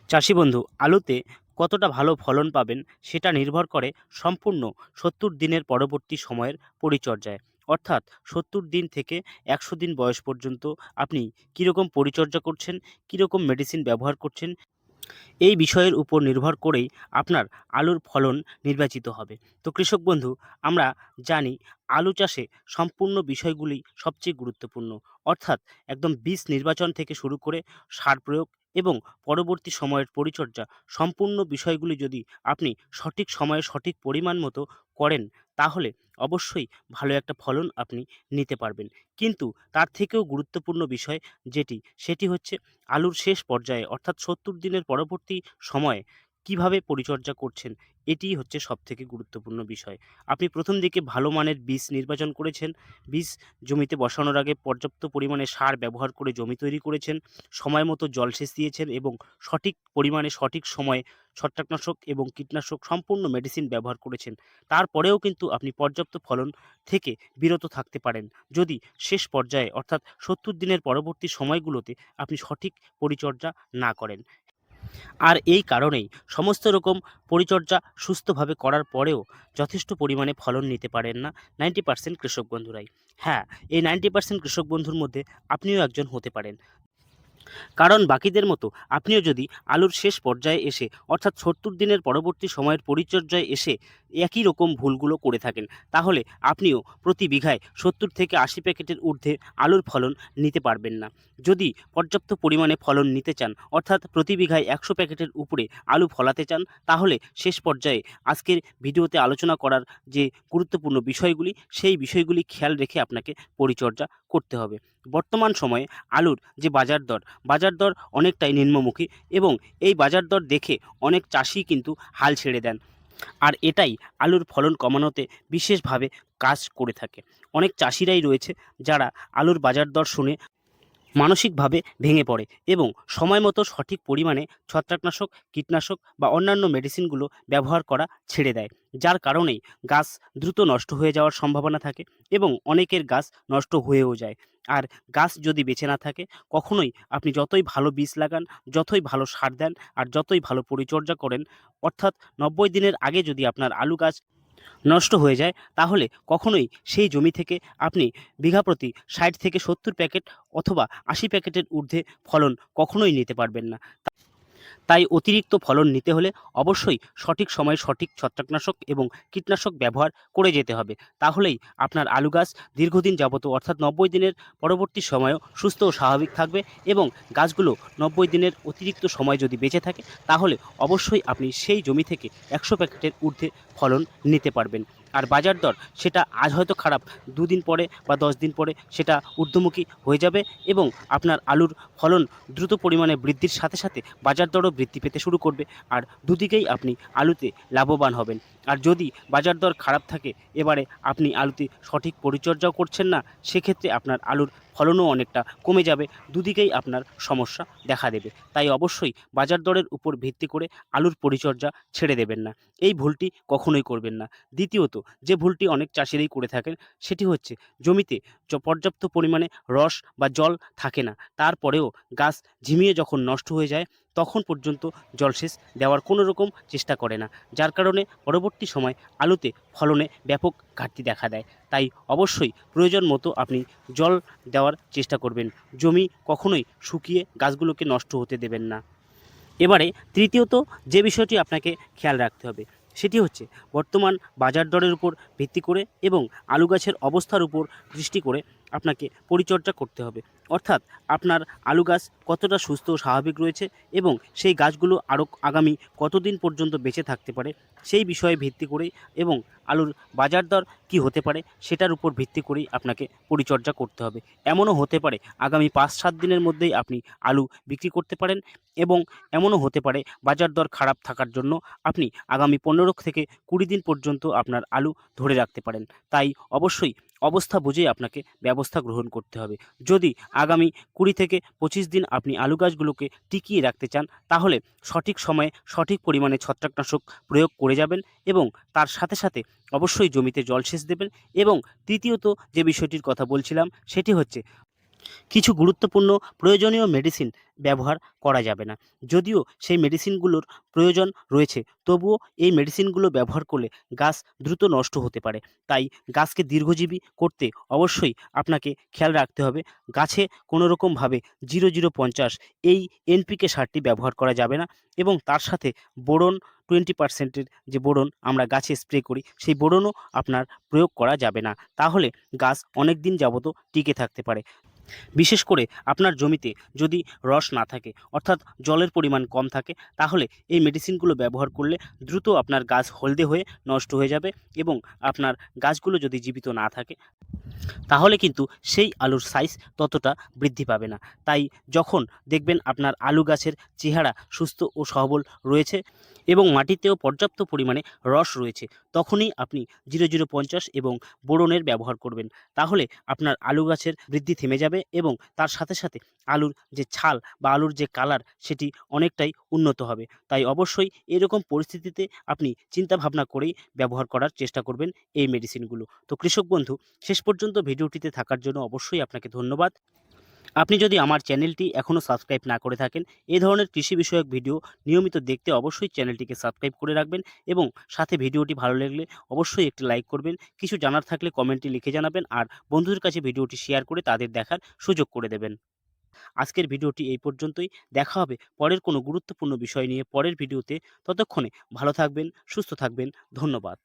চাষি বন্ধু, আলুতে কতটা ভালো ফলন পাবেন সেটা নির্ভর করে সম্পূর্ণ ৭০ দিনের পরবর্তী সময়ের পরিচর্যায়। অর্থাৎ ৭০ দিন থেকে ১০০ দিন বয়স পর্যন্ত আপনি কীরকম পরিচর্যা করছেন, কীরকম মেডিসিন ব্যবহার করছেন, এই বিষয়ের উপর নির্ভর করেই আপনার আলুর ফলন নির্বাচিত হবে। তো কৃষক বন্ধু, আমরা জানি আলু চাষে সম্পূর্ণ বিষয়গুলি সবচেয়ে গুরুত্বপূর্ণ। অর্থাৎ একদম বীজ নির্বাচন থেকে শুরু করে সার প্রয়োগ এবং পরবর্তী সময়ের পরিচর্যা, সম্পূর্ণ বিষয়গুলি যদি আপনি সঠিক সময়ে সঠিক পরিমাণ মতো করেন, তাহলে অবশ্যই ভালো একটা ফলন আপনি নিতে পারবেন। কিন্তু তার থেকেও গুরুত্বপূর্ণ বিষয় সেটি হচ্ছে আলুর শেষ পর্যায়ে অর্থাৎ ৭০ দিনের পরবর্তী সময়ে কিভাবে পরিচর্যা করছেন, এটিই হচ্ছে সবথেকে গুরুত্বপূর্ণ বিষয়। আপনি প্রথম দিকে ভালো মানের বীজ নির্বাচন করেছেন, বীজ জমিতে বসানোর আগে পর্যাপ্ত পরিমাণে সার ব্যবহার করে জমি তৈরি করেছেন, সময় মতো জলসেচ দিয়েছেন এবং সঠিক পরিমাণে সঠিক সময়ে ছত্রাকনাশক এবং কীটনাশক সম্পূর্ণ মেডিসিন ব্যবহার করেছেন। তারপরেও কিন্তু আপনি পর্যাপ্ত ফলন থেকে বিরত থাকতে পারেন যদি শেষ পর্যায়ে অর্থাৎ ৭০ দিনের পরবর্তী সময়গুলোতে আপনি সঠিক পরিচর্যা না করেন। আর এই কারণেই সমস্ত রকম পরিচর্যা সুস্থভাবে করার পরেও যথেষ্ট পরিমাণে ফলন নিতে পারেন না 90% কৃষক বন্ধুরাই। হ্যাঁ, এই 90% কৃষক বন্ধুর মধ্যে আপনিও একজন হতে পারেন। কারণ বাকিদের মতো আপনিও যদি আলুর শেষ পর্যায়ে এসে অর্থাৎ ৭০ দিনের পরবর্তী সময়ের পরিচর্যায় এসে একই রকম ভুলগুলো করে থাকেন, তাহলে আপনিও প্রতি বিঘায় ৭০ থেকে ৮০ প্যাকেটের ঊর্ধ্বে আলুর ফলন নিতে পারবেন না। যদি পর্যাপ্ত পরিমাণে ফলন নিতে চান অর্থাৎ প্রতি বিঘায় ১০০ প্যাকেটের উপরে আলু ফলাতে চান, তাহলে শেষ পর্যায়ে আজকের ভিডিওতে আলোচনা করার যে গুরুত্বপূর্ণ বিষয়গুলি, সেই বিষয়গুলি খেয়াল রেখে আপনাকে পরিচর্যা করতে হবে। বর্তমান সময়ে আলুর যে বাজার দর অনেকটাই নিম্নমুখী এবং এই বাজার দর দেখে অনেক চাষি কিন্তু হাল ছেড়ে দেন। আর এটাই আলুর ফলন কমানোতে বিশেষভাবে কাজ করে থাকে। অনেক চাষিরাই রয়েছে যারা আলুর বাজার দর শুনে মানসিকভাবে ভেঙে পড়ে এবং সময় মতো সঠিক পরিমাণে ছত্রাকনাশক, কীটনাশক বা অন্যান্য মেডিসিনগুলো ব্যবহার করা ছেড়ে দেয়। যার কারণেই গাছ দ্রুত নষ্ট হয়ে যাওয়ার সম্ভাবনা থাকে এবং অনেকের গাছ নষ্ট হয়েও যায়। আর গাছ যদি বেঁচে না থাকে, কখনোই আপনি যতই ভালো বীজ লাগান, যতই ভালো সার দেন আর যতই ভালো পরিচর্যা করেন, অর্থাৎ ৯০ দিনের আগে যদি আপনার আলু গাছ নষ্ট হয়ে যায়, তাহলে কখনোই সেই জমি থেকে আপনি বিঘা প্রতি ৬০ থেকে ৭০ প্যাকেট অথবা ৮০ প্যাকেটের ঊর্ধ্বে ফলন কখনোই নিতে পারবেন না। তাই অতিরিক্ত ফলন নিতে হলে অবশ্যই সঠিক সময়ে সঠিক ছত্রাকনাশক এবং কীটনাশক ব্যবহার করে যেতে হবে। তাহলেই আপনার আলু গাছ দীর্ঘদিন যাবত অর্থাৎ ৯০ দিনের পরবর্তী সময়েও সুস্থ ও স্বাভাবিক থাকবে এবং গাছগুলো ৯০ দিনের অতিরিক্ত সময় যদি বেঁচে থাকে, তাহলে অবশ্যই আপনি সেই জমি থেকে ১০০ প্যাকেটের ঊর্ধ্বে ফলন নিতে পারবেন। আর বাজার দর সেটা আজ হয়তো খারাপ, ২ দিন পরে বা ১০ দিন পরে সেটা ঊর্ধ্বমুখী হয়ে যাবে এবং আপনার আলুর ফলন দ্রুত পরিমাণে বৃদ্ধির সাথে সাথে বাজার দরও বৃদ্ধি পেতে শুরু করবে। আর দুদিকেই আপনি আলুতে লাভবান হবেন। আর যদি বাজার দর খারাপ থাকে, এবারে আপনি আলুতে সঠিক পরিচর্যাও করছেন না, সেক্ষেত্রে আপনার আলুর ফলনও অনেকটা কমে যাবে। দুদিকেই আপনার সমস্যা দেখা দেবে। তাই অবশ্যই বাজার দরের উপর ভিত্তি করে আলুর পরিচর্যা ছেড়ে দেবেন না। এই ভুলটি কখনোই করবেন না। দ্বিতীয়ত, যে ভুলটি অনেক চাষিরাই করে থাকেন, সেটি হচ্ছে জমিতে পর্যাপ্ত পরিমাণে রস বা জল থাকে না। তারপরেও গাছ ঝিমিয়ে যখন নষ্ট হয়ে যায়, তখন পর্যন্ত জলসেচ দেওয়ার কোনো রকম চেষ্টা করে না। যার কারণে পরবর্তী সময় আলুতে ফলনে ব্যাপক ঘাটতি দেখা দেয়। তাই অবশ্যই প্রয়োজন মতো আপনি জল দেওয়ার চেষ্টা করবেন। জমি কখনোই শুকিয়ে গাছগুলোকে নষ্ট হতে দেবেন না। এবারে তৃতীয়ত যে বিষয়টি আপনাকে খেয়াল রাখতে হবে, সেটি হচ্ছে বর্তমান বাজার দরের উপর ভিত্তি করে এবং আলু গাছের অবস্থার উপর দৃষ্টি করে আপনাকে পরিচর্যা করতে হবে। অর্থাৎ আপনার আলু গাছ কতটা সুস্থ ও স্বাভাবিক রয়েছে এবং সেই গাছগুলো আরও আগামী কতদিন পর্যন্ত বেঁচে থাকতে পারে, সেই বিষয়ে ভিত্তি করেই এবং আলুর বাজার দর কী হতে পারে সেটার উপর ভিত্তি করেই আপনাকে পরিচর্যা করতে হবে। এমনও হতে পারে আগামী ৫-৭ দিনের মধ্যেই আপনি আলু বিক্রি করতে পারেন এবং এমনও হতে পারে বাজার দর খারাপ থাকার জন্য আপনি আগামী ১৫ থেকে ২০ দিন পর্যন্ত আপনার আলু ধরে রাখতে পারেন। তাই অবশ্যই অবস্থা বুঝেই আপনাকে ব্যবস্থা গ্রহণ করতে হবে। যদি আগামী ২০ থেকে ২৫ দিন আপনি আলু গাছগুলোকে টিকিয়ে রাখতে চান, তাহলে সঠিক সময়ে সঠিক পরিমাণে ছত্রাকনাশক প্রয়োগ করে যাবেন এবং তার সাথে সাথে অবশ্যই জমিতে জলসেচ দেবেন এবং তৃতীয়ত যে বিষয়টির কথা বলছিলাম, সেটি হচ্ছে কিছু গুরুত্বপূর্ণ প্রয়োজনীয় মেডিসিন ব্যবহার করা যাবে না। যদিও সেই মেডিসিনগুলোর প্রয়োজন রয়েছে, তবুও এই মেডিসিনগুলো ব্যবহার করলে গাছ দ্রুত নষ্ট হতে পারে। তাই গাছকে দীর্ঘজীবী করতে অবশ্যই আপনাকে খেয়াল রাখতে হবে, গাছে কোনো রকমভাবে ০০৫০ এই এনপিকে সারটি ব্যবহার করা যাবে না এবং তার সাথে বোরন 20% এর যে বোরন আমরা গাছে স্প্রে করি, সেই বোরনও আপনার প্রয়োগ করা যাবে না। তাহলে গাছ অনেকদিন যাবতও টিকে থাকতে পারে। বিশেষ করে আপনার জমিতে যদি রস না থাকে, অর্থাৎ জলের পরিমাণ কম থাকে, তাহলে এই মেডিসিনগুলো ব্যবহার করলে দ্রুত আপনার গাছ হলদে হয়ে নষ্ট হয়ে যাবে এবং আপনার গাছগুলো যদি জীবিত না থাকে, তাহলে কিন্তু সেই আলুর সাইজ ততটা বৃদ্ধি পাবে না। তাই যখন দেখবেন আপনার আলু গাছের চেহারা সুস্থ ও সবল রয়েছে এবং মাটিতেও পর্যাপ্ত পরিমাণে রস রয়েছে, তখনই আপনি ০০৫০ এবং বোরনের ব্যবহার করবেন। তাহলে আপনার আলু গাছের বৃদ্ধি থেমে যাবে এবং তার সাথে সাথে আলুর যে ছাল বা আলুর যে কালার, সেটি অনেকটাই উন্নত হবে। তাই অবশ্যই এরকম পরিস্থিতিতে আপনি চিন্তা ভাবনা করেই ব্যবহার করার চেষ্টা করবেন এই মেডিসিনগুলো। তো কৃষক বন্ধু, শেষ পর্যন্ত ভিডিওটিতে থাকার জন্য অবশ্যই আপনাকে ধন্যবাদ। আপনি যদি আমার চ্যানেলটি এখনও সাবস্ক্রাইব না করে থাকেন, এ ধরনের কৃষি বিষয়ক ভিডিও নিয়মিত দেখতে অবশ্যই চ্যানেলটিকে সাবস্ক্রাইব করে রাখবেন এবং সাথে ভিডিওটি ভালো লাগলে অবশ্যই একটি লাইক করবেন। কিছু জানার থাকলে কমেন্টে লিখে জানাবেন আর বন্ধুদের কাছে ভিডিওটি শেয়ার করে তাদের দেখার সুযোগ করে দেবেন। আজকের ভিডিওটি এই পর্যন্তই। দেখা হবে পরের কোনো গুরুত্বপূর্ণ বিষয় নিয়ে পরের ভিডিওতে। ততক্ষণে ভালো থাকবেন, সুস্থ থাকবেন। ধন্যবাদ।